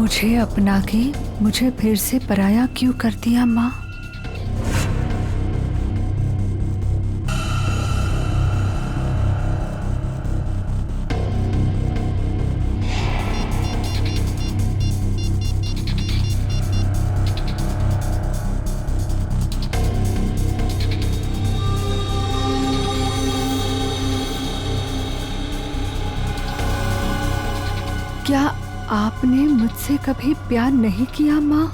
मुझे अपना के मुझे फिर से पराया क्यों कर दिया माँ? क्या आपने मुझसे कभी प्यार नहीं किया माँ?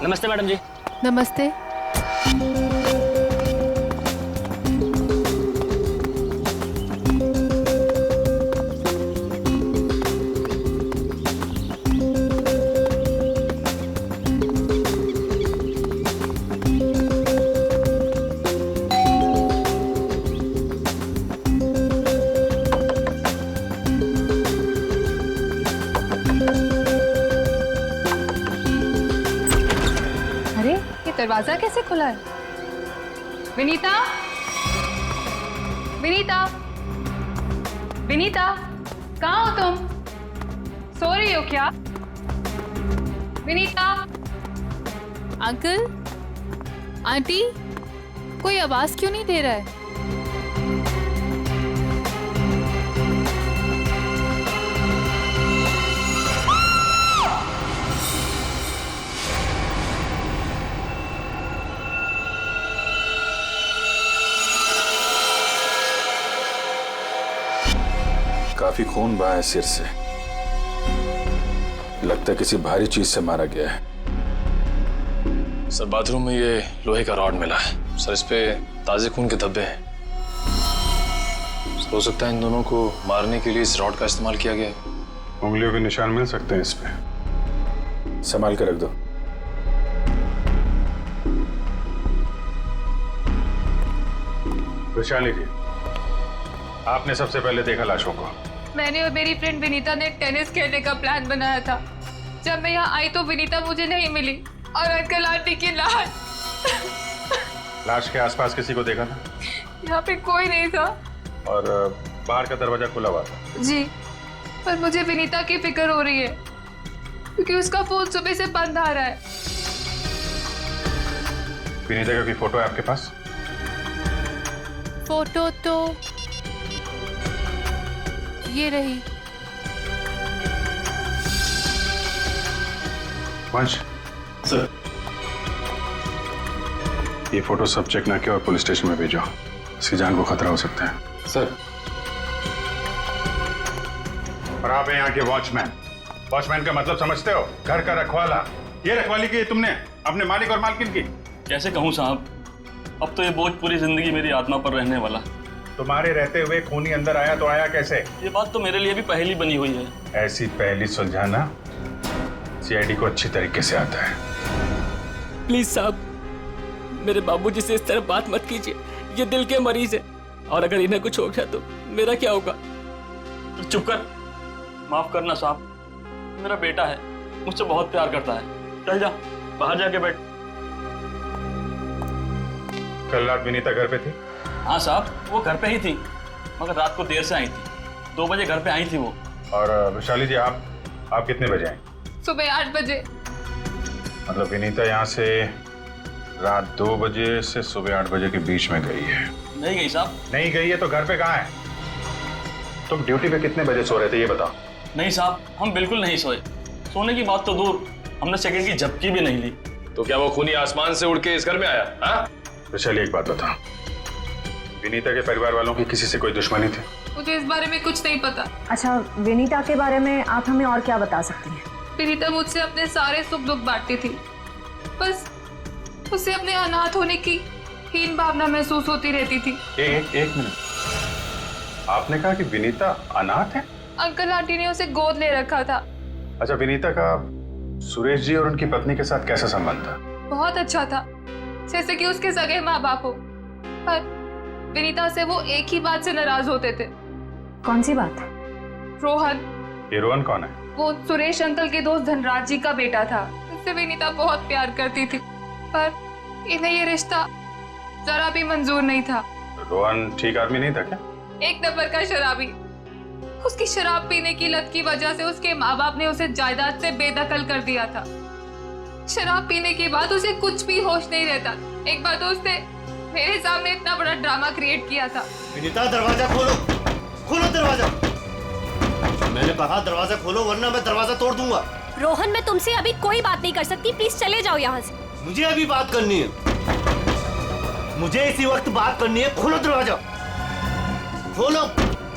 नमस्ते मैडम जी। नमस्ते। दरवाजा कैसे खुला है? विनीता, विनीता, विनीता, कहाँ हो तुम? सो रही हो क्या? विनीता। अंकल, आंटी, कोई आवाज क्यों नहीं दे रहा है? काफी खून बहा है सिर से। लगता है किसी भारी चीज से मारा गया है। सर बाथरूम में ये लोहे का रॉड मिला है सर, इस पे ताजे खून के धब्बे हैं। हो सकता है इन दोनों को मारने के लिए इस रॉड का इस्तेमाल किया गया है। उंगलियों के निशान मिल सकते हैं इस पे। संभाल के रख दो। वैशाली जी, आपने सबसे पहले देखा लाशों को? मैंने और मेरी फ्रेंड विनीता ने टेनिस खेलने का प्लान बनाया था। जब मैं यहाँ आई तो विनीता मुझे नहीं मिली और अंकल आंटी की लाश। लाश के आसपास किसी को देखा था? यहाँ पे कोई नहीं था। और बाहर का दरवाजा खुला हुआ था? जी, पर मुझे विनीता की फिक्र हो रही है क्योंकि उसका फोन सुबह से बंद आ रहा है। विनीता का कोई फोटो है आपके पास? फोटो तो ये रही। वंश सर, ये फोटो सब चेक ना किया और पुलिस स्टेशन में भेजो। इसकी जान को खतरा हो सकता है। सर। और आप हैं यहाँ के वॉचमैन। वॉचमैन का मतलब समझते हो? घर का रखवाला। ये रखवाली की तुमने अपने मालिक और मालकिन की? कैसे कहूँ साहब, अब तो ये बोझ पूरी जिंदगी मेरी आत्मा पर रहने वाला। तुम्हारे रहते हुए खूनी अंदर आया तो आया कैसे? ये बात तो मेरे लिए भी पहेली बनी हुई है। ऐसी पहेली सुलझाना सीआईडी को अच्छी तरीके से आता है। प्लीज साहब, मेरे बाबूजी से इस तरह बात मत कीजिए। ये दिल के मरीज है और अगर इन्हें कुछ हो गया तो मेरा क्या होगा? चुप कर, माफ करना साहब, मेरा बेटा है, मुझसे बहुत प्यार करता है। चल जा, बाहर जाके बैठ। कल रात विनीता घर पे थी? हाँ साहब, वो घर पे ही थी, मगर रात को देर से आई थी। 2 बजे घर पे आई थी वो। और वैशाली जी, आप कितने बजे आए? सुबह 8 बजे। मतलब विनीता यहाँ से रात 2 बजे से सुबह 8 बजे के बीच में गई है? नहीं गई साहब। नहीं गई है तो घर पे कहाँ है? तुम ड्यूटी पे कितने बजे सो रहे थे ये बताओ। नहीं साहब, हम बिल्कुल नहीं सोए। सोने की बात तो दूर, हमने सेकंड की झपकी भी नहीं ली। तो क्या वो खूनी आसमान से उड़ के इस घर में आया? हाँ? वैशाली, एक बात बता, विनीता के परिवार वालों की किसी से कोई दुश्मनी थी? मुझे इस बारे में कुछ नहीं पता। अच्छा, विनीता के बारे में आप हमें और क्या बता सकती हैं? विनीता मुझसे अपने सारे सुख दुख बांटती थी, बस उसे अपने अनाथ होने की हीन भावना महसूस होती रहती थी। एक मिनट, आपने कहा कि विनीता अनाथ है? अंकल आंटी ने उसे गोद ले रखा था। अच्छा, विनीता का सुरेश जी और उनकी पत्नी के साथ कैसा संबंध था? बहुत अच्छा था, जैसे कि उसके सगे माँ बाप हो। पर विनीता से वो एक ही बात से नाराज होते थे। कौन सी बात? रोहन। ये रोहन कौन है? वो सुरेश अंकल के दोस्त धनराज जी का बेटा था। उससे विनीता बहुत प्यार करती थी, पर इन्हें ये रिश्ता जरा भी मंजूर नहीं था। रोहन ठीक आदमी नहीं था क्या? एक नंबर का शराबी। उसकी शराब पीने की लत की वजह से उसके माँ बाप ने उसे जायदाद से बेदखल कर दिया था। शराब पीने के बाद उसे कुछ भी होश नहीं रहता। एक बार तो उसने मेरे सामने इतना बड़ा ड्रामा क्रिएट किया था। विनीता दरवाजा खोलो, खोलो दरवाजा। मैंने कहा दरवाजा खोलो वरना मैं दरवाजा तोड़ दूंगा। रोहन, मैं तुमसे अभी कोई बात नहीं कर सकती, प्लीज चले जाओ यहाँ से। मुझे अभी बात करनी है, मुझे इसी वक्त बात करनी है। खोलो दरवाजा, खोलो।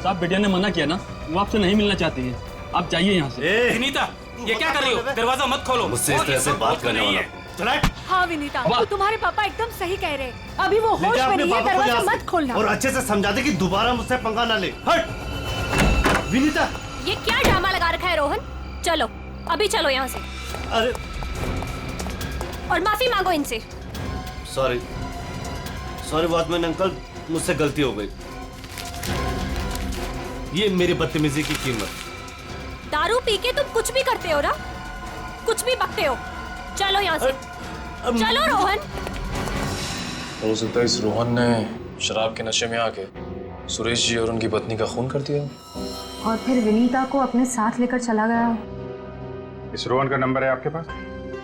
साहब बिटिया ने मना किया ना, वो आपसे नहीं मिलना चाहती है, आप जाइए यहाँ से। विनीता, ये क्या कर रही हो? दरवाजा मत खोलो। मुझसे इस तरह से बात करने वाला चला। हाँ विनीता, तो तुम्हारे पापा एकदम सही कह रहे हैं। अभी वो होश में नहीं है, दरवाजा मत खोलना। और अच्छे से समझा दे कि दोबारा मुझसे पंगा ना ले। हट विनीता। ये क्या ड्रामा लगा रखा है रोहन? चलो अभी चलो यहाँ से। अरे और माफी मांगो इनसे। सॉरी सॉरी वॉचमैन अंकल, मुझसे गलती हो गई। ये मेरी बदतमीजी की कीमत। दारू पी के तुम कुछ भी करते हो ना, कुछ भी बकते हो। चलो यहाँ से, चलो रोहन। हो सकता है इस रोहन ने शराब के नशे में आके सुरेश जी और उनकी पत्नी का खून कर दिया, और फिर विनीता को अपने साथ लेकर चला गया। इस रोहन का नंबर है आपके पास?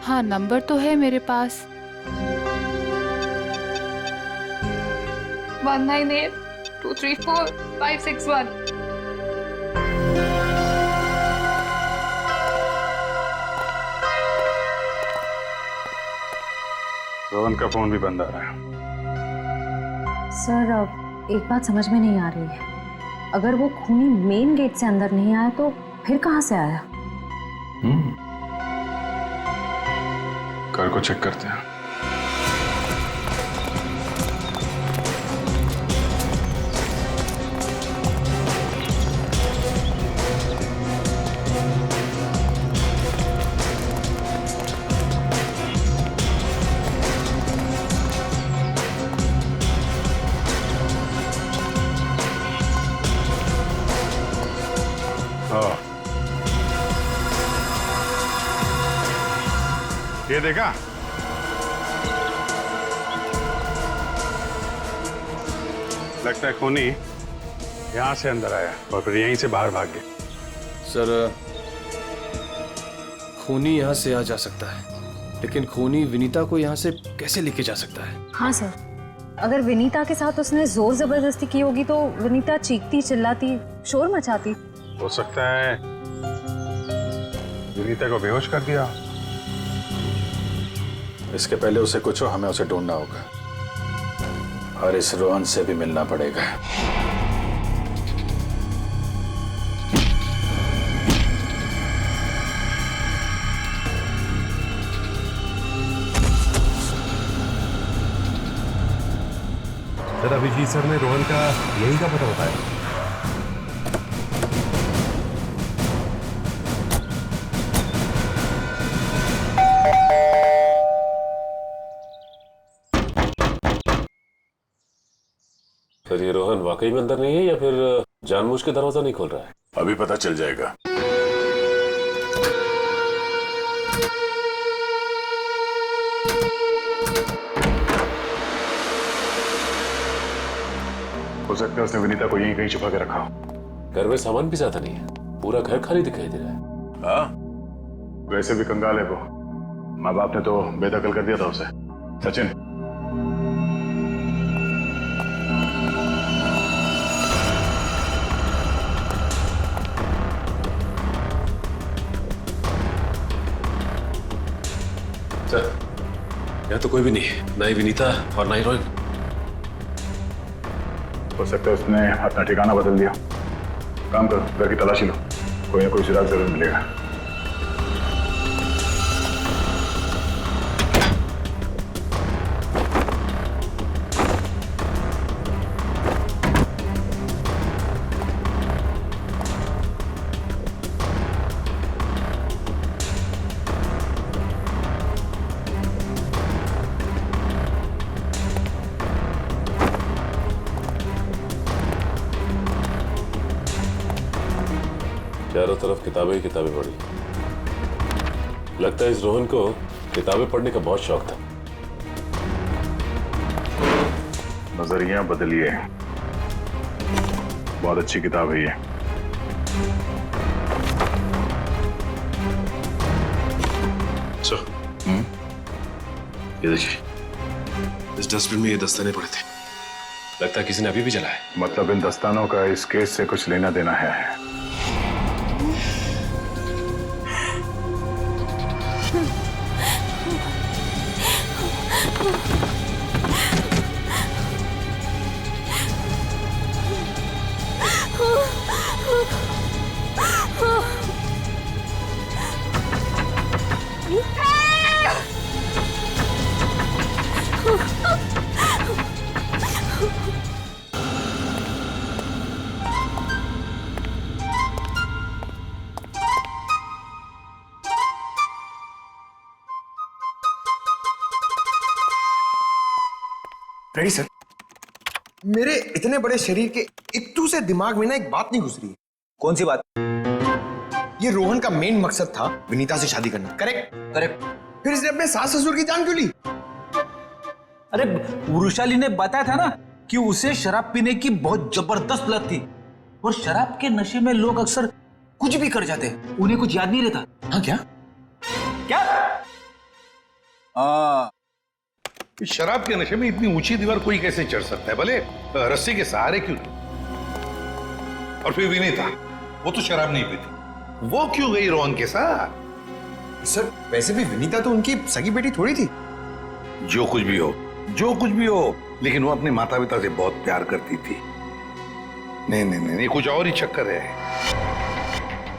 हाँ, नंबर तो है मेरे पास। 1982345561। रोहन का फोन भी बंद आ रहा है। सर, अब एक बात समझ में नहीं आ रही है। अगर वो खूनी मेन गेट से अंदर नहीं आया तो फिर कहाँ से आया? घर को चेक करते हैं। ये देखा? लगता है खूनी यहां से अंदर आया और फिर यहीं से बाहर भाग गया। सर खूनी यहाँ से आ जा सकता है, लेकिन खूनी विनीता को यहाँ से कैसे लेके जा सकता है? हाँ सर, अगर विनीता के साथ उसने जोर जबरदस्ती की होगी तो विनीता चीखती चिल्लाती शोर मचाती। हो सकता है विनीता को बेहोश कर दिया। इसके पहले उसे कुछ हो, हमें उसे ढूंढना होगा और इस रोहन से भी मिलना पड़ेगा। सर, अभिजीत सर ने रोहन का यही का पता बताया। सर, ये रोहन वाकई में अंदर नहीं है या फिर जानबूझ के दरवाजा नहीं खोल रहा है? अभी पता चल जाएगा। हो सकता है उसने विनीता को यहीं कहीं छुपा के रखा हो। घर में सामान भी ज्यादा नहीं है, पूरा घर खाली दिखाई दे रहा है। हाँ, वैसे भी कंगाल है वो। माँ बाप ने तो बेदखल कर दिया था उसे। सचिन, सर, यहाँ तो कोई भी नहीं है, ना ही विनीता और ना ही रोहन। हो सकता है उसने अपना ठिकाना बदल दिया। काम करो, घर की तलाशी लो, कोई ना कोई सुराग जरूर मिलेगा। चारों तरफ किताबें ही किताबें पढ़ी। लगता है इस रोहन को किताबें पढ़ने का बहुत शौक था। नजरिया बदलिए, बहुत अच्छी किताब है ये। ये देखिए, इस डस्टबिन में ये दस्ताने पड़े थे। लगता है किसी ने अभी भी जलाया। मतलब इन दस्तानों का इस केस से कुछ लेना देना है। Ready sir. मेरे इतने बड़े शरीर के इत्तू से दिमाग में ना एक बात नहीं घुस रही है। कौन सी बात? ये रोहन का मेन मकसद था विनीता से शादी करना, करेक्ट? करेक्ट। फिर इसने अपने सास ससुर की जान क्यों ली? अरे वृषाली ने बताया था ना कि उसे शराब पीने की बहुत जबरदस्त लत थी, और शराब के नशे में लोग अक्सर कुछ भी कर जाते, उन्हें कुछ याद नहीं रहता। हाँ क्या? क्या? शराब के नशे में इतनी ऊंची दीवार कोई कैसे चढ़ सकता है, भले रस्सी के सहारे क्यों? और फिर विनीता, वो तो शराब नहीं पीती, वो क्यों गई रोहन के साथ? सर वैसे भी विनीता तो उनकी सगी बेटी थोड़ी थी। जो कुछ भी हो, जो कुछ भी हो, लेकिन वो अपने माता पिता से बहुत प्यार करती थी। नहीं नहीं नहीं, कुछ और ही चक्कर है।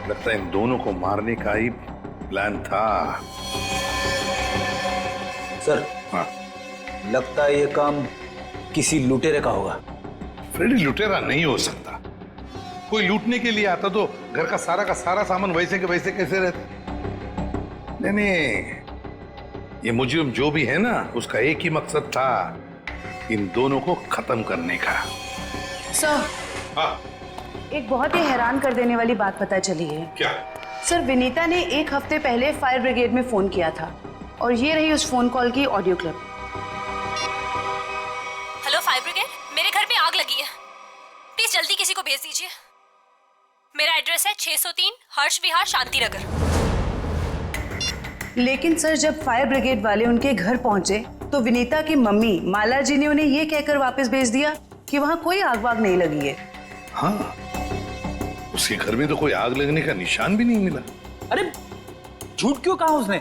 लगता है इन दोनों को मारने का ही प्लान था। सर हाँ, लगता है ये काम किसी लुटेरे का होगा। फ्रेडी लुटेरा नहीं हो सकता। कोई लूटने के लिए आता तो घर का सारा सामान वैसे के वैसे कैसे रहता? नहीं नहीं, ये मुजरिम जो भी है ना, उसका एक ही मकसद था, इन दोनों को खत्म करने का। सर, हाँ, एक बहुत ही हैरान कर देने वाली बात पता चली है। क्या? सर विनीता ने 1 हफ्ते पहले फायर ब्रिगेड में फोन किया था, और ये रही उस फोन कॉल की audio clip. Hello fire brigade, मेरे घर में आग लगी है, प्लीज जल्दी किसी को भेज दीजिए। मेरा एड्रेस है 603 हर्ष विहार शांति नगर। लेकिन सर जब फायर ब्रिगेड वाले उनके घर पहुंचे तो विनीता की मम्मी माला जी ने उन्हें ये कहकर वापस भेज दिया कि वहां कोई आग वाग नहीं लगी है। हाँ, उसके घर में तो कोई आग लगने का निशान भी नहीं मिला। अरे झूठ क्यों कहा उसने?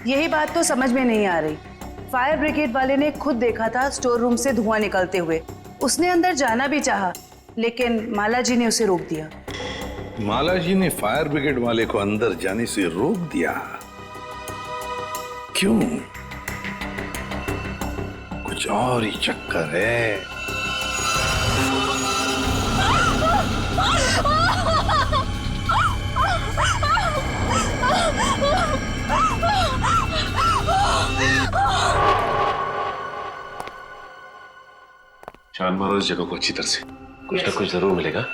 यही बात तो समझ में नहीं आ रही। फायर ब्रिगेड वाले ने खुद देखा था स्टोर रूम से धुआं निकलते हुए। उसने अंदर जाना भी चाहा, लेकिन माला जी ने उसे रोक दिया। माला जी ने फायर ब्रिगेड वाले को अंदर जाने से रोक दिया? क्यों? कुछ और ही चक्कर है। छान मारो इस जगह को अच्छी तरह से, कुछ ना कुछ जरूर मिलेगा।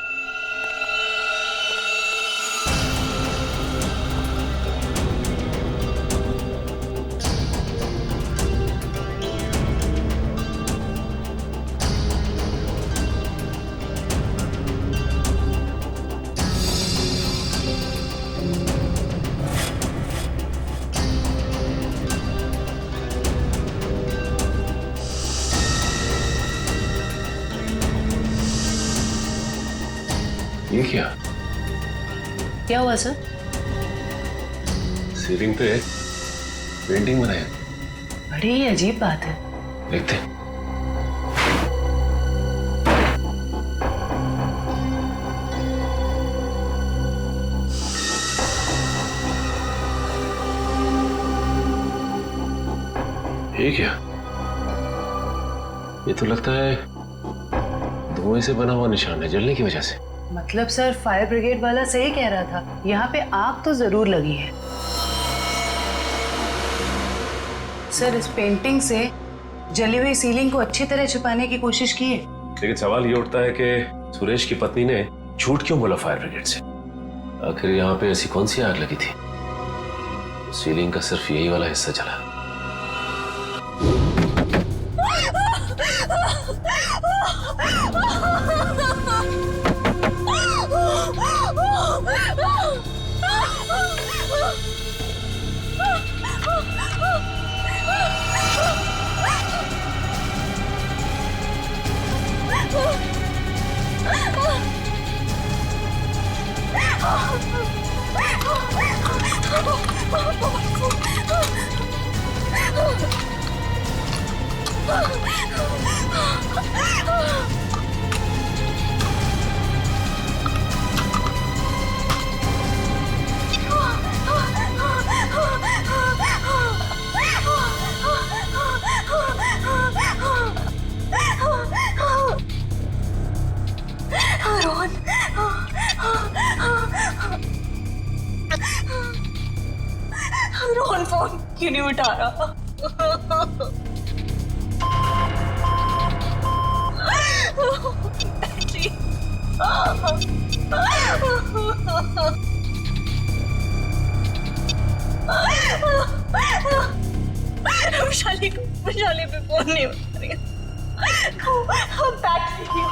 ये क्या हुआ सर? सीलिंग पे पेंटिंग बनाया। बड़ी ही अजीब बात है। देखते। ये क्या? ये तो लगता है धुएं से बना हुआ निशान है, जलने की वजह से। मतलब सर फायर ब्रिगेड वाला सही कह रहा था, यहाँ पे आग तो जरूर लगी है। सर इस पेंटिंग से जली हुई सीलिंग को अच्छी तरह छुपाने की कोशिश की है। लेकिन सवाल ये उठता है कि सुरेश की पत्नी ने झूठ क्यों बोला फायर ब्रिगेड से? आखिर यहाँ पे ऐसी कौन सी आग लगी थी? सीलिंग का सिर्फ यही वाला हिस्सा जला। रोहन फोन क्यों नहीं उठा रहा? वैशाली पे फोन नहीं उठा रही। बैटरी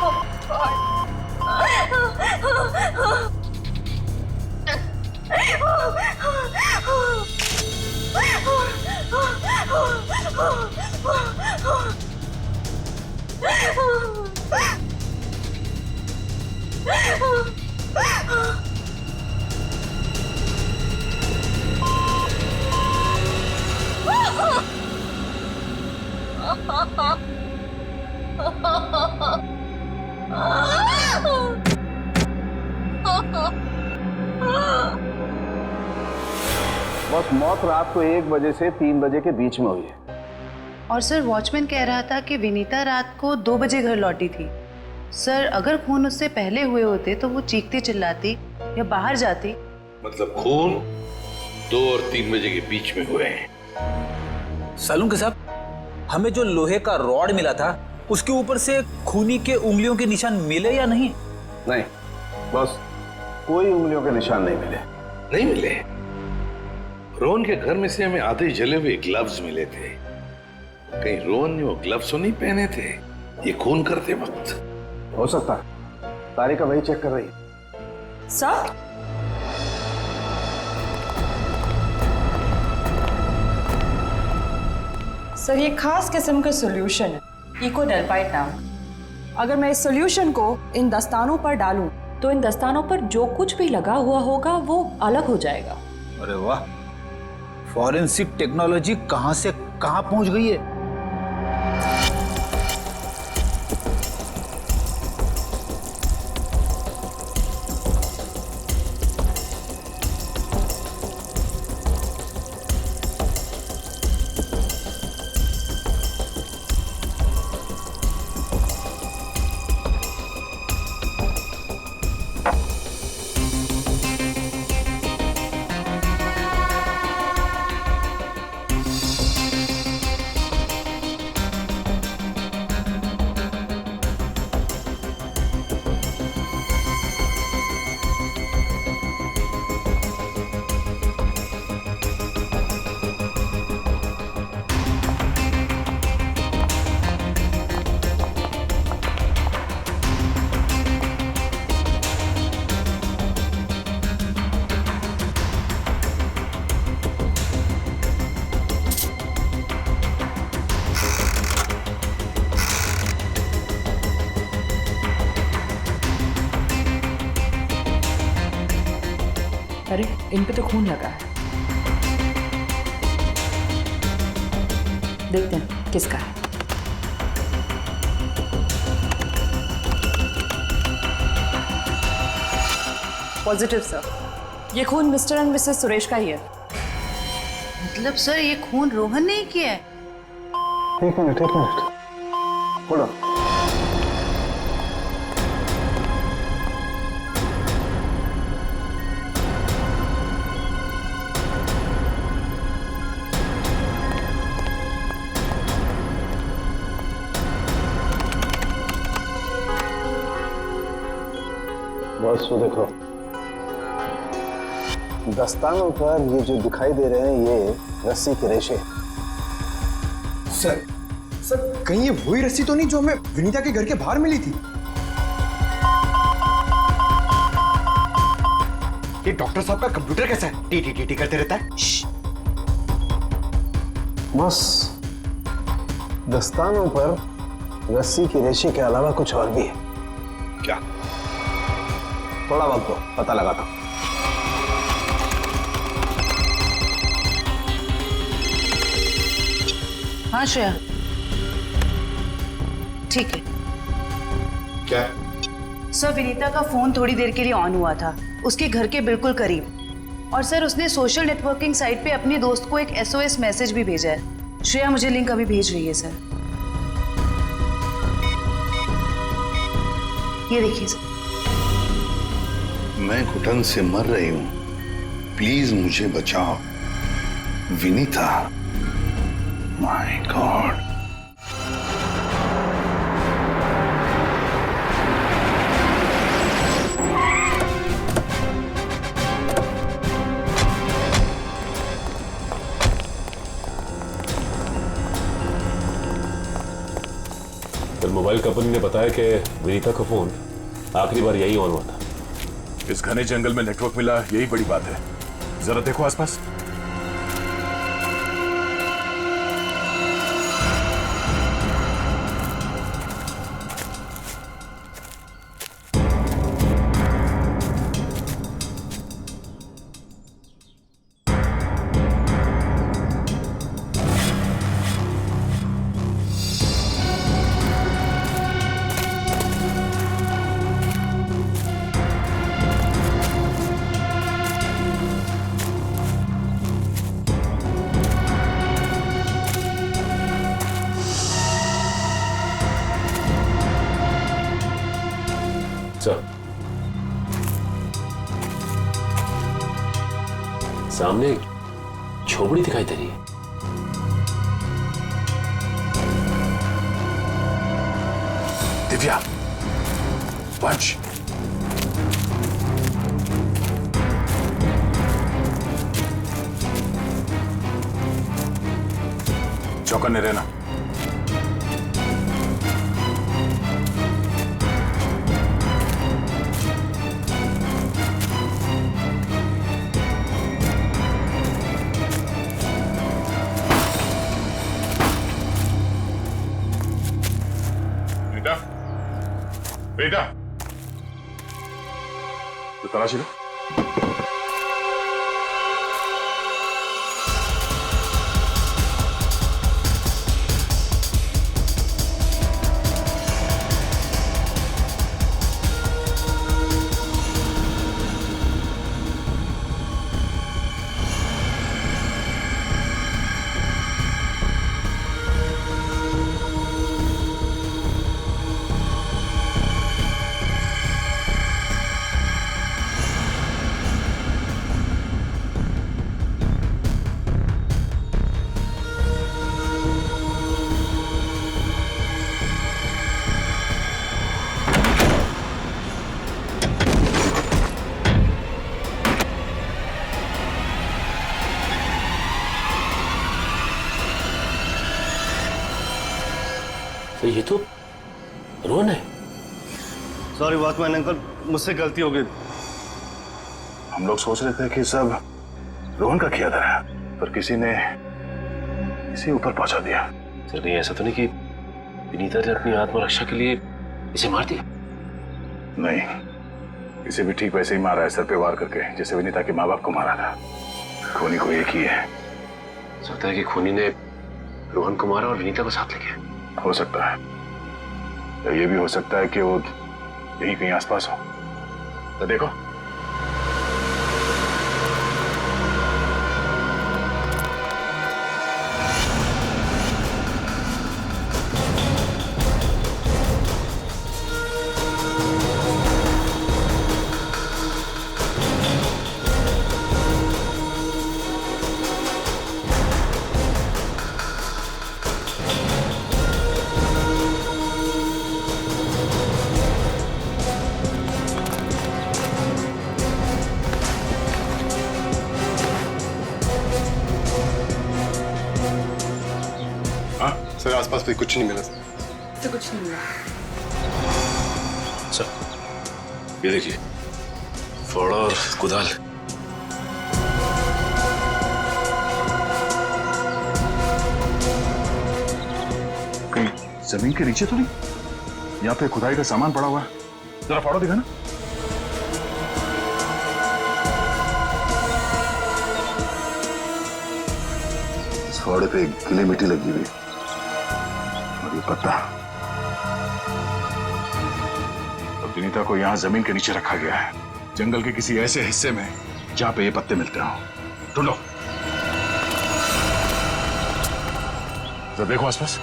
बस मौत रात को 1 बजे से 3 बजे के बीच में हुई है। और सर वॉचमैन कह रहा था कि विनीता रात को 2 बजे घर लौटी थी। सर अगर खून उससे पहले हुए होते तो वो चीखती चिल्लाती या बाहर जाती। मतलब खून 2 और 3 बजे के बीच में हुए हैं। सालून के साहब, हमें जो लोहे का रॉड मिला था उसके ऊपर से खूनी के उंगलियों के निशान मिले या नहीं? नहीं, बस कोई उंगलियों के निशान नहीं मिले। नहीं मिले? रोहन के घर में से हमें आधे जले हुए ग्लव्स मिले थे। कहीं रोहन ने वो ग्लव्स तो नहीं पहने थे ये खून करते वक्त? हो सकता है। तारिका वही चेक कर रही है। सर सर ये खास किस्म का सॉल्यूशन है, इकोडेल्पाइट नाम। अगर मैं इस सॉल्यूशन को इन दस्तानों पर डालूं तो इन दस्तानों पर जो कुछ भी लगा हुआ होगा वो अलग हो जाएगा। अरे वाह, फॉरेंसिक टेक्नोलॉजी कहां से कहां पहुंच गई है। अरे इन पे तो खून लगा है, देखते हैं किसका है। पॉजिटिव सर, ये खून मिस्टर एंड मिसेस सुरेश का ही है। मतलब सर ये खून रोहन ने ही किया है? एक मिनट बोलो। बस वो देखो दस्तानों पर ये जो दिखाई दे रहे हैं ये रस्सी के रेशे। सर कहीं ये वही रस्सी तो नहीं जो हमें विनीता के घर के बाहर मिली थी? ये डॉक्टर साहब का कंप्यूटर कैसा है? टी टी टी टी करते रहता है। बस दस्तानों पर रस्सी के रेशे के अलावा कुछ और भी है। क्या? थोड़ा वक्त दो, पता लगाता हूं। हाँ श्रेया, ठीक है। क्या? सर विनीता का फोन थोड़ी देर के लिए ऑन हुआ था, उसके घर के बिल्कुल करीब। और सर उसने सोशल नेटवर्किंग साइट पे अपनी दोस्त को एक SOS मैसेज भी भेजा है। श्रेया मुझे लिंक अभी भेज रही है सर, ये देखिए सर। मैं घुटन से मर रही हूं, प्लीज मुझे बचाओ। Vinita, my God. फिर मोबाइल कंपनी ने बताया कि विनीता का फोन आखिरी बार यही ऑन हुआ था। इस घने जंगल में नेटवर्क मिला, यही बड़ी बात है। जरा देखो आसपास। सामने एक झोपड़ी दिखाई दे रही है। दिव्या, वंश, चौकन्ने रहना। बेटा, तो तलाशी लो। तो ये तो रोहन है। सॉरी वॉचमैन अंकल, मुझसे गलती हो गई। हम लोग सोच रहे थे कि सब रोहन का किया था, पर किसी ने इसे ऊपर पहुंचा दिया। सर कहीं ऐसा तो नहीं कि विनीता ने अपनी आत्मरक्षा के लिए इसे मार दिया? नहीं, इसे भी ठीक वैसे ही मारा है, सर पे वार करके, जैसे विनीता के माँ बाप को मारा था। खूनी को एक ही है। सकता है कि खूनी ने रोहन को मारा और विनीता को साथ ले गया। हो सकता है, या ये भी हो सकता है कि वो यहीं कहीं आसपास हो। तो देखो, पास भी कुछ नहीं मिला। तो कुछ नहीं मिला। सर ये देखिए, फावड़ा और कुदाल। कहीं जमीन के नीचे तो नहीं? यहाँ पे खुदाई का सामान पड़ा हुआ है, जरा फाड़ो दिखा ना। इस फावड़े पे गीली मिट्टी लगी हुई और ये पत्ता। अब विनीता को यहाँ जमीन के नीचे रखा गया है, जंगल के किसी ऐसे हिस्से में जहाँ पे ये पत्ते मिलते हो। ढूंढो, जरा देखो आसपास।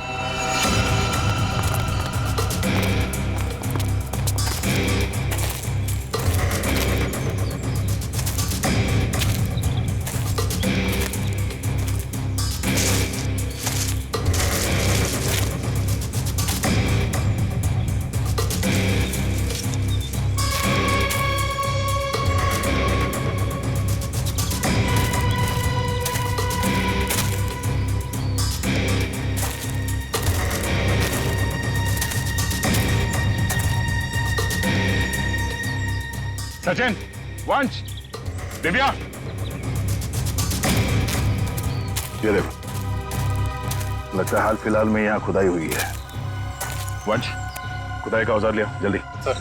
सचिन, वंश, दिव्या, ये देखो, लगता है हाल फिलहाल में यहाँ खुदाई हुई है। वंश, खुदाई का औजार लिया जल्दी। सर।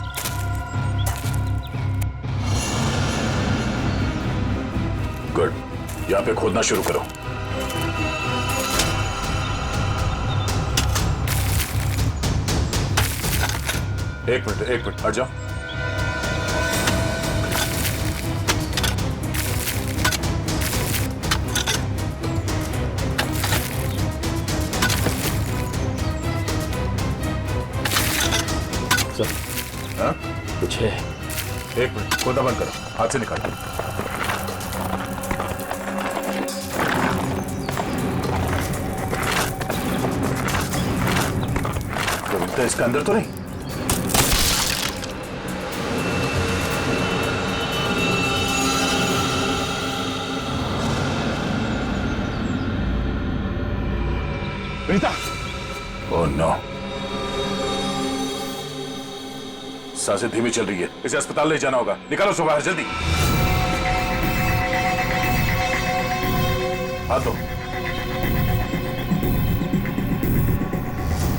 गुड, यहाँ पे खोदना शुरू करो। एक मिनट हट जाओ। हाँ? कुछ है। एक मिनट, खोदना बंद करो, हाथ से निकालो। तो इसका अंदर तो नहीं? विनीता! ओह नो, सांसें धीमी चल रही है, इसे अस्पताल ले जाना होगा। निकालो उसको बाहर जल्दी। हाथ दो,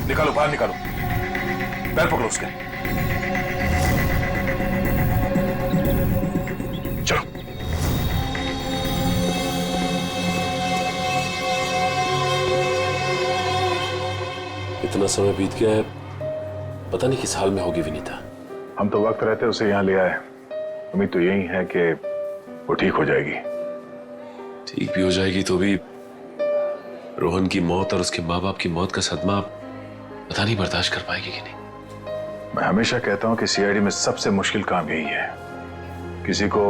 निकालो बाहर निकालो। पैर पकड़ो उसके। चलो। इतना समय बीत गया है, पता नहीं किस हाल में होगी विनीता। हम तो वक्त रहते उसे यहाँ ले आए, उम्मीद तो यही है कि वो ठीक हो जाएगी। ठीक भी हो जाएगी तो भी रोहन की मौत और उसके माँ बाप की मौत का सदमा पता नहीं बर्दाश्त कर पाएगी कि नहीं। मैं हमेशा कहता हूँ कि सीआईडी में सबसे मुश्किल काम यही है, किसी को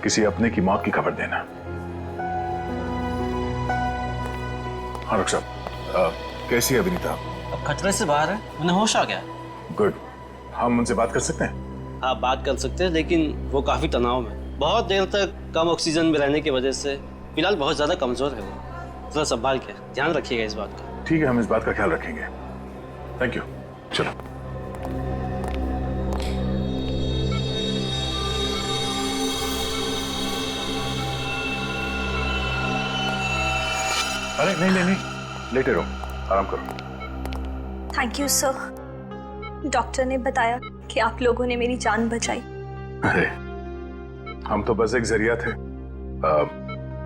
किसी अपने की मौत की खबर देना। हाँ डॉक्टर साहब, कैसी है विनीता? अब खतरे से बाहर है, उन्हें होश आ गया। गुड, हम उनसे बात कर सकते हैं? हाँ बात कर सकते हैं, लेकिन वो काफी तनाव में, बहुत देर तक कम ऑक्सीजन में रहने की वजह से फिलहाल बहुत ज्यादा कमजोर है वो। थोड़ा संभाल के ध्यान रखिएगा इस बात का। ठीक है, हम इस बात का ख्याल रखेंगे। Thank you. चलो। अरे नहीं नहीं नहीं, लेटे रहो, आराम करो। Thank you sir. डॉक्टर ने बताया कि आप लोगों ने मेरी जान बचाई। अरे हम तो बस एक जरिया थे,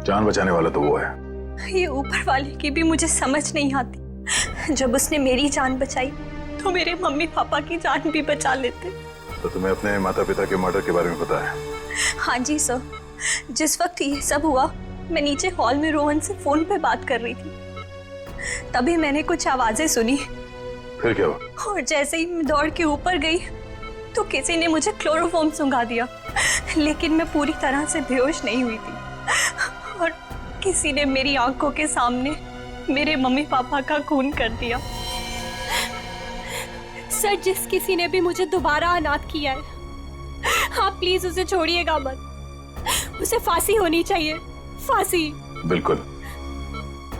जान बचाने वाला तो वो है। ये ऊपर वाले की भी मुझे समझ नहीं आती। जब उसने मेरी जान बचाई तो मेरे मम्मी पापा की जान भी बचा लेते। तो तुम्हें अपने माता पिता के मर्डर के बारे में पता है? हाँ जी सर, जिस वक्त ये सब हुआ मैं नीचे हॉल में रोहन से फोन पे बात कर रही थी, तभी मैंने कुछ आवाजें सुनी। फिर क्या हुआ? और जैसे ही मैं दौड़ के ऊपर गई तो किसी ने मुझे क्लोरोफॉर्म सुंघा दिया, लेकिन मैं पूरी तरह से बेहोश नहीं हुई थी। और किसी ने मेरी आंखों के सामने मेरे मम्मी पापा का खून कर दिया। सर, जिस किसी ने भी मुझे दोबारा अनाथ किया है, आप प्लीज उसे छोड़िएगा मत। उसे फांसी होनी चाहिए, फांसी। बिल्कुल,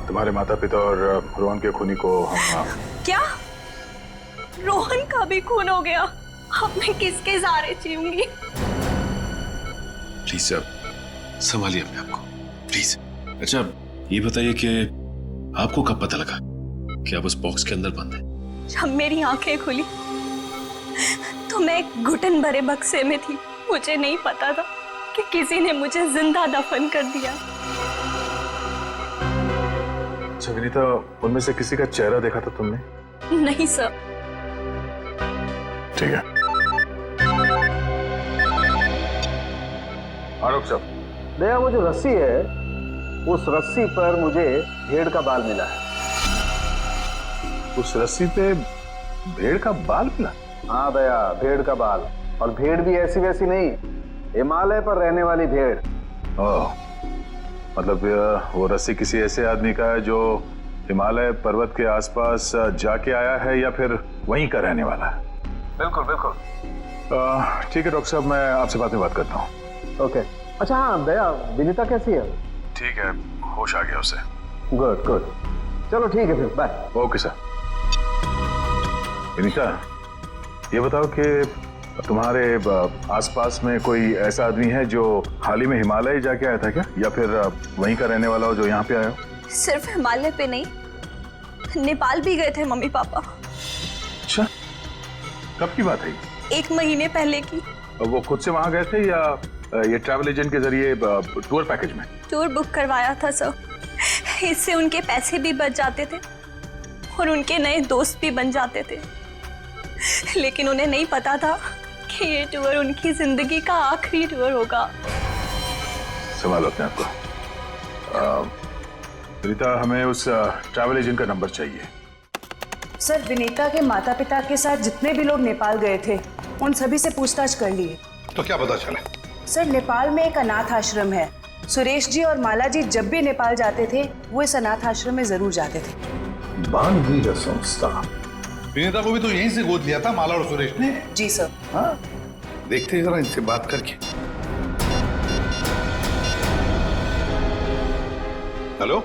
तुम्हारे माता पिता और रोहन के खूनी को हम क्या? रोहन का भी खून हो गया? अब मैं किसके सहारे जीऊंगी? प्लीज सर, संभालिए अपने आप को, प्लीज। अच्छा ये बताइए कि आपको कब पता लगा कि आप उस बॉक्स के अंदर बंद हैं? जब मेरी आंखें खुली तो मैं एक घुटन भरे बक्से में थी। मुझे नहीं पता था कि किसी ने मुझे जिंदा दफन कर दिया। अच्छा विनीता, उनमें से किसी का चेहरा देखा था तुमने? नहीं सर। ठीक है। आरोप साहब, दया, वो जो रस्सी है, उस रस्सी पर मुझे भेड़ का बाल मिला है। उस रस्सी पे भेड़ का बाल मिला? हाँ दया, भेड़ का बाल। और भेड़ भी ऐसी वैसी नहीं, हिमालय पर रहने वाली भेड़। ओह, मतलब वो रस्सी किसी ऐसे आदमी का है जो हिमालय पर्वत के आसपास जाके आया है या फिर वहीं का रहने वाला है? बिल्कुल बिल्कुल। ठीक है डॉक्टर साहब, मैं आपसे बाद में बात करता हूँ। ओके। अच्छा हाँ दया, विनीता कैसी है? ठीक है, होश आ गया उसे। गुड गुड, चलो ठीक है फिर, बाय। Okay sir. विनीता, ये बताओ कि तुम्हारे आसपास में कोई ऐसा आदमी है जो हाल ही में हिमालय जाके आया था क्या, या फिर वहीं का रहने वाला हो जो यहाँ पे आया हो? सिर्फ हिमालय पे नहीं, नेपाल भी गए थे मम्मी पापा। अच्छा, कब की बात है? 1 महीने पहले की। वो खुद से वहां गए थे या ये ट्रैवल एजेंट के जरिए टूर पैकेज में? टूर बुक करवाया था सर। इससे उनके पैसे भी बच जाते थे और उनके नए दोस्त भी बन जाते थे। लेकिन उन्हें नहीं पता था कि ये टूर उनकी जिंदगी का आखिरी टूर होगा। संभालो अपने आप को। विनीता, हमें उस ट्रैवल एजेंट का नंबर चाहिए। सर, विनीता के माता पिता के साथ जितने भी लोग नेपाल गए थे उन सभी से पूछताछ कर लिए। तो क्या पता चला? सर, नेपाल में एक अनाथ आश्रम है। सुरेश जी और माला जी जब भी नेपाल जाते थे वो इस अनाथ आश्रम में जरूर जाते थे। बानवीर संस्था। विनीता को भी तो यहीं से गोद लिया था माला और सुरेश ने। जी सर। हाँ, देखते हैं जरा इनसे बात करके। हेलो,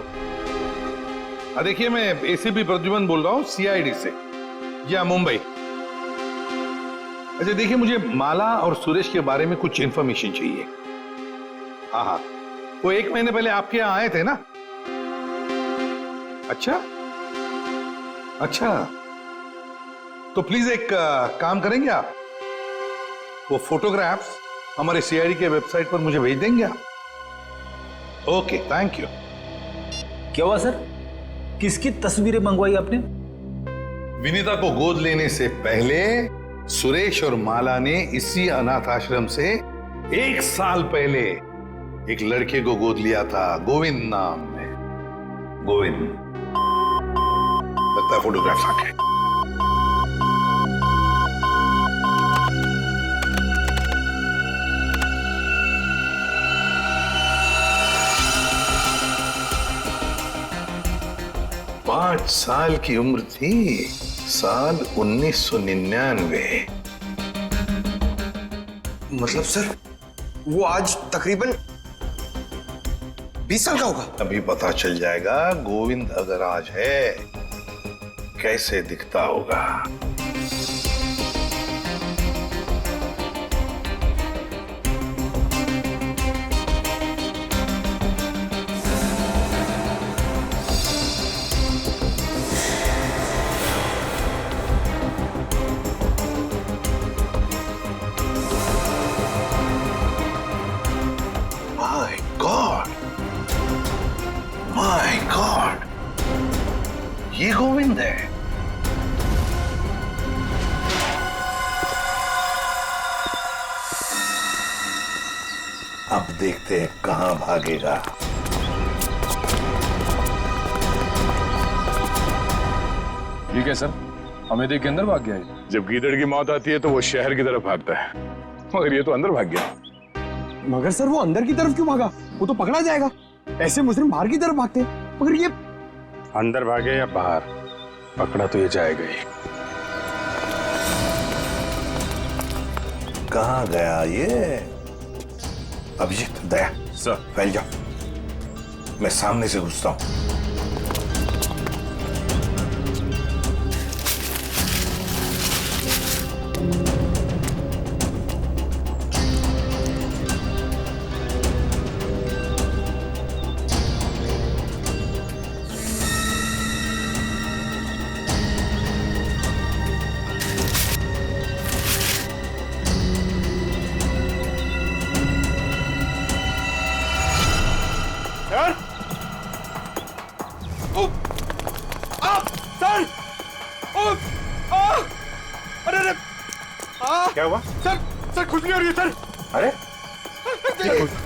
देखिए मैं एसीपी प्रद्युमन बोल रहा हूँ, सीआईडी से, या मुंबई। अच्छा देखिए, मुझे माला और सुरेश के बारे में कुछ इंफॉर्मेशन चाहिए। हाँ, वो 1 महीने पहले आपके यहाँ आए थे ना? अच्छा अच्छा, तो प्लीज एक काम करेंगे आप, वो फोटोग्राफ्स हमारे सीआईडी के वेबसाइट पर मुझे भेज देंगे आप? Okay, thank you. क्या हुआ सर? किसकी तस्वीरें मंगवाई आपने? विनीता को गोद लेने से पहले सुरेश और माला ने इसी अनाथ आश्रम से 1 साल पहले एक लड़के को गोद लिया था, गोविंद नाम में। गोविंद, लगता है फोटोग्राफ्स आ गए। पांच साल की उम्र थी, साल 1999। मतलब सर, वो आज तकरीबन 20 साल का होगा। अभी पता चल जाएगा गोविंद अगर आज है कैसे दिखता होगा। माय गॉड, ये गोविंद है। अब देखते हैं कहां भागेगा। ठीक है सर, हमें देख के अंदर भाग गया है। जब गीदड़ की मौत आती है तो वो शहर की तरफ भागता है, मगर ये तो अंदर भाग गया। मगर सर, वो अंदर की तरफ क्यों भागा? वो तो पकड़ा जाएगा। ऐसे मुजरिम बाहर की तरफ भागते हैं, मगर ये अंदर भागे या बाहर, पकड़ा तो ये जाएगा ही। कहां गया ये? अभिजीत, दया, सर फैल जाओ, मैं सामने से घुसता हूं। क्या हुआ? सर खुजली हो रही है सर। अरे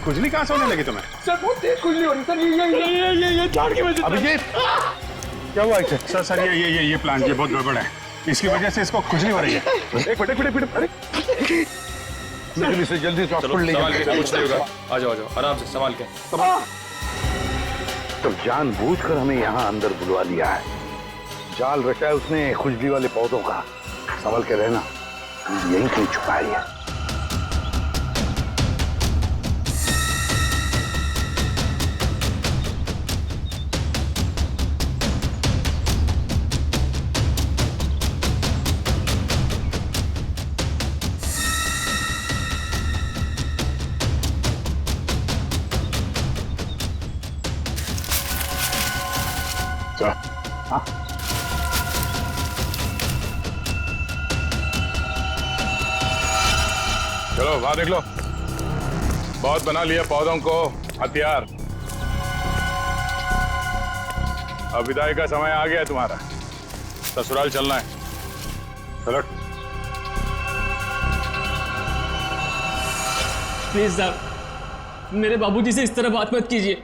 खुजली कहाँ से होने लगी तुम्हें? सर बहुत तेज खुजली हो रही है सर। ये झाड़ की वजह से। अभिजीत क्या हुआ इसे? सर ये प्लांट ये बहुत गड़बड़ है, इसकी वजह से इसको खुजली हो रही है। एक मिनट अरे जल्दी से हॉस्पिटल ले जाओ। कुछ नहीं होगा, आ जाओ आराम से संभाल के। तो जानबूझकर हमें यहाँ अंदर बुलवा लिया है, जाल रचा है उसने खुजली वाले पौधों का। संभल के रहना, यहीं कहीं छुपाई है। हाँ? चलो बाहर निकलो। बहुत बना लिया पौधों को हथियार। अब विदाई का समय आ गया है तुम्हारा, ससुराल चलना है। चलो प्लीज साहब, मेरे बाबूजी से इस तरह बात मत कीजिए।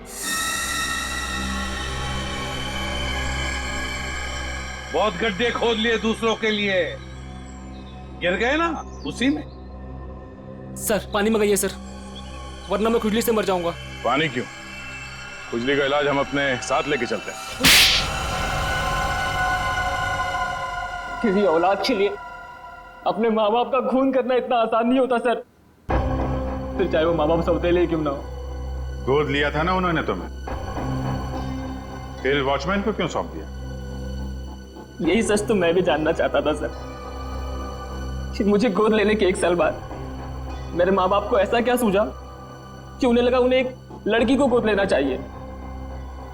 बहुत गड्ढे खोद लिए दूसरों के लिए, गिर गए ना उसी में। सर पानी मंगाइए सर, वरना मैं खुजली से मर जाऊंगा। पानी क्यों? खुजली का इलाज हम अपने साथ लेके चलते हैं। किसी औलाद के लिए अपने माँ बाप का खून करना इतना आसान नहीं होता सर, फिर चाहे वो माँ बाप सौतेले क्यों ना हो। गोद लिया था ना उन्होंने तुम्हें, फिर वॉचमैन को क्यों सौंप दिया? यही सच तो मैं भी जानना चाहता था सर, कि मुझे गोद लेने के 1 साल बाद मेरे माँ बाप को ऐसा क्या सूझा कि उन्हें लगा उन्हें एक लड़की को गोद लेना चाहिए,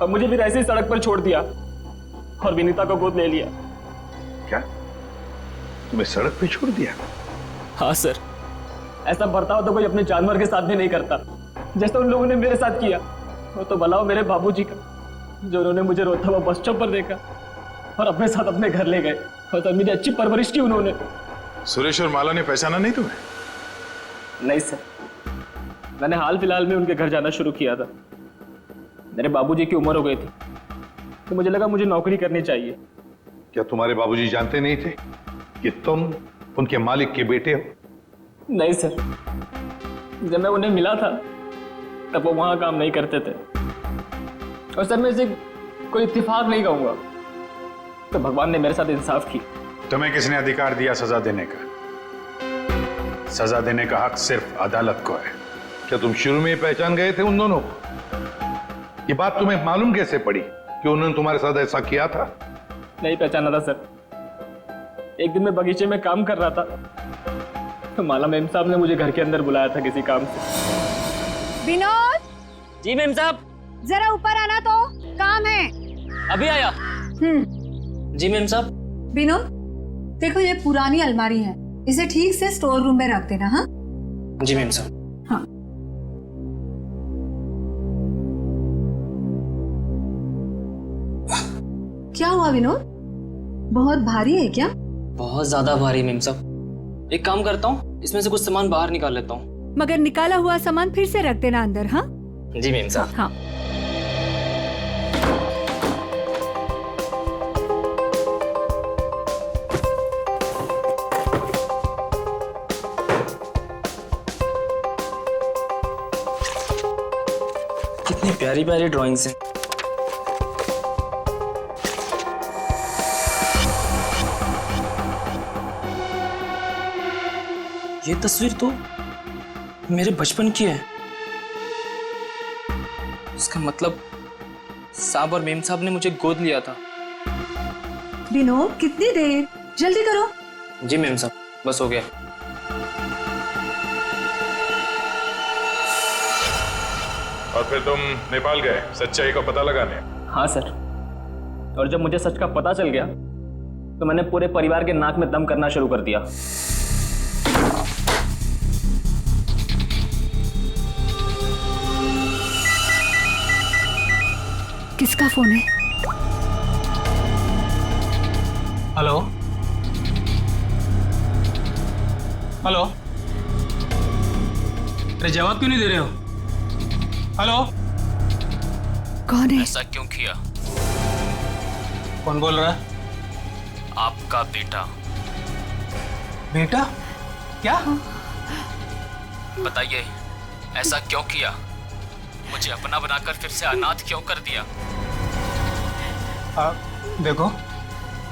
और मुझे फिर ऐसे ही सड़क पर छोड़ दिया और विनीता को गोद ले लिया। क्या तुम्हें सड़क पे छोड़ दिया? हाँ सर, ऐसा बर्ताव तो कोई अपने जानवर के साथ भी नहीं करता, जैसा उन लोगों ने मेरे साथ किया। वो तो भला हो मेरे बाबूजी का, जो उन्होंने मुझे रोता हुआ बस स्टॉप पर देखा और अपने साथ अपने घर ले गए, और तब मेरी अच्छी परवरिश की उन्होंने। सुरेश और माला ने पहचाना नहीं तुम्हें? नहीं सर, मैंने हाल फिलहाल में उनके घर जाना शुरू किया था। मेरे बाबूजी की उम्र हो गई थी, तो मुझे लगा मुझे नौकरी करनी चाहिए। क्या तुम्हारे बाबूजी जानते नहीं थे कि तुम उनके मालिक के बेटे हो? नहीं सर, जब मैं उन्हें मिला था तब वो वहां काम नहीं करते थे, और सर मैं इसे कोई इत्तेफाक नहीं कहूंगा, तो भगवान ने मेरे साथ इंसाफ की। तुम्हें किसने अधिकार दिया सजा देने का? सजा देने का हक सिर्फ अदालत को है। क्या तुम शुरू में ही पहचान गए थे उन दोनों को? ये बात तुम्हें मालूम कैसे पड़ी कि उन्होंने तुम्हारे साथ ऐसा किया था? नहीं पहचाना था सर। एक दिन मैं बगीचे में काम कर रहा था, तो माला मेम साहब ने मुझे घर के अंदर बुलाया था किसी काम से। विनोद। जी मेम साहब। जरा ऊपर आना, तो काम है। अभी आया। जी मेम साहब। विनोद देखो, ये पुरानी अलमारी है, इसे ठीक से स्टोर रूम में रख देना। हाँ जी मेम साहब। हाँ। क्या हुआ विनोद, बहुत भारी है क्या? बहुत ज्यादा भारी मेम साहब। एक काम करता हूँ, इसमें से कुछ सामान बाहर निकाल लेता हूँ। मगर निकाला हुआ सामान फिर से रख देना अंदर। हाँ जी मेम साहब। हाँ। कितनी प्यारी प्यारी ड्राइंग्स हैं। ये तस्वीर तो मेरे बचपन की है। इसका मतलब साहब और मेम साहब ने मुझे गोद लिया था। विनोद कितनी देर, जल्दी करो। जी मेम साहब, बस हो गया। और फिर तुम नेपाल गए सच्चाई का पता लगाने? हाँ सर, और जब मुझे सच का पता चल गया तो मैंने पूरे परिवार के नाक में दम करना शुरू कर दिया। किसका फोन है? हेलो हेलो, अरे जवाब क्यों नहीं दे रहे हो? हेलो, कौन है? ऐसा क्यों किया? कौन बोल रहा है? आपका बेटा। बेटा? क्या? बताइए, ऐसा क्यों किया? मुझे अपना बनाकर फिर से अनाथ क्यों कर दिया? देखो,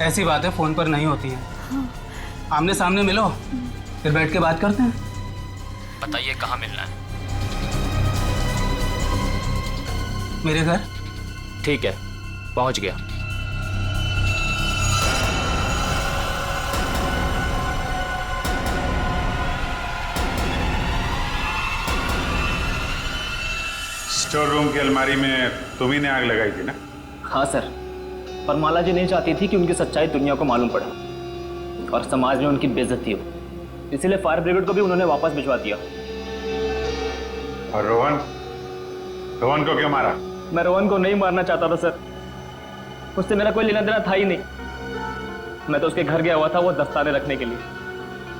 ऐसी बातें फोन पर नहीं होती हैं। आमने सामने मिलो, फिर बैठ के बात करते हैं। बताइए कहाँ मिलना है? मेरे घर। ठीक है, पहुंच गया। स्टोर रूम की अलमारी में तुम्ही ने आग लगाई थी ना? हाँ सर, पर माला जी नहीं चाहती थी कि उनकी सच्चाई दुनिया को मालूम पड़े और समाज में उनकी बेइज्जती हो, इसीलिए फायर ब्रिगेड को भी उन्होंने वापस भिजवा दिया। और रोहन? रोहन को क्यों मारा? मैं रोहन को नहीं मारना चाहता था सर, उससे मेरा कोई लेना देना था ही नहीं। मैं तो उसके घर गया हुआ था वो दस्ताने रखने के लिए,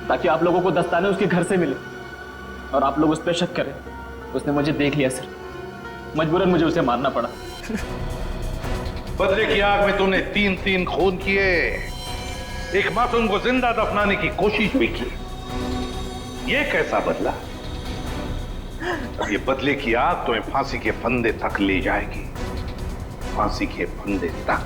ताकि आप लोगों को दस्ताने उसके घर से मिले और आप लोग उस पर शक करें। उसने मुझे देख लिया सर, मजबूरन मुझे उसे मारना पड़ा। बदले की आग में तूने 3 खून किए, एक मासूम को जिंदा दफनाने की कोशिश भी की। ये कैसा बदला? ये बदले की आग तुम्हें फांसी के फंदे तक ले जाएगी, फांसी के फंदे तक।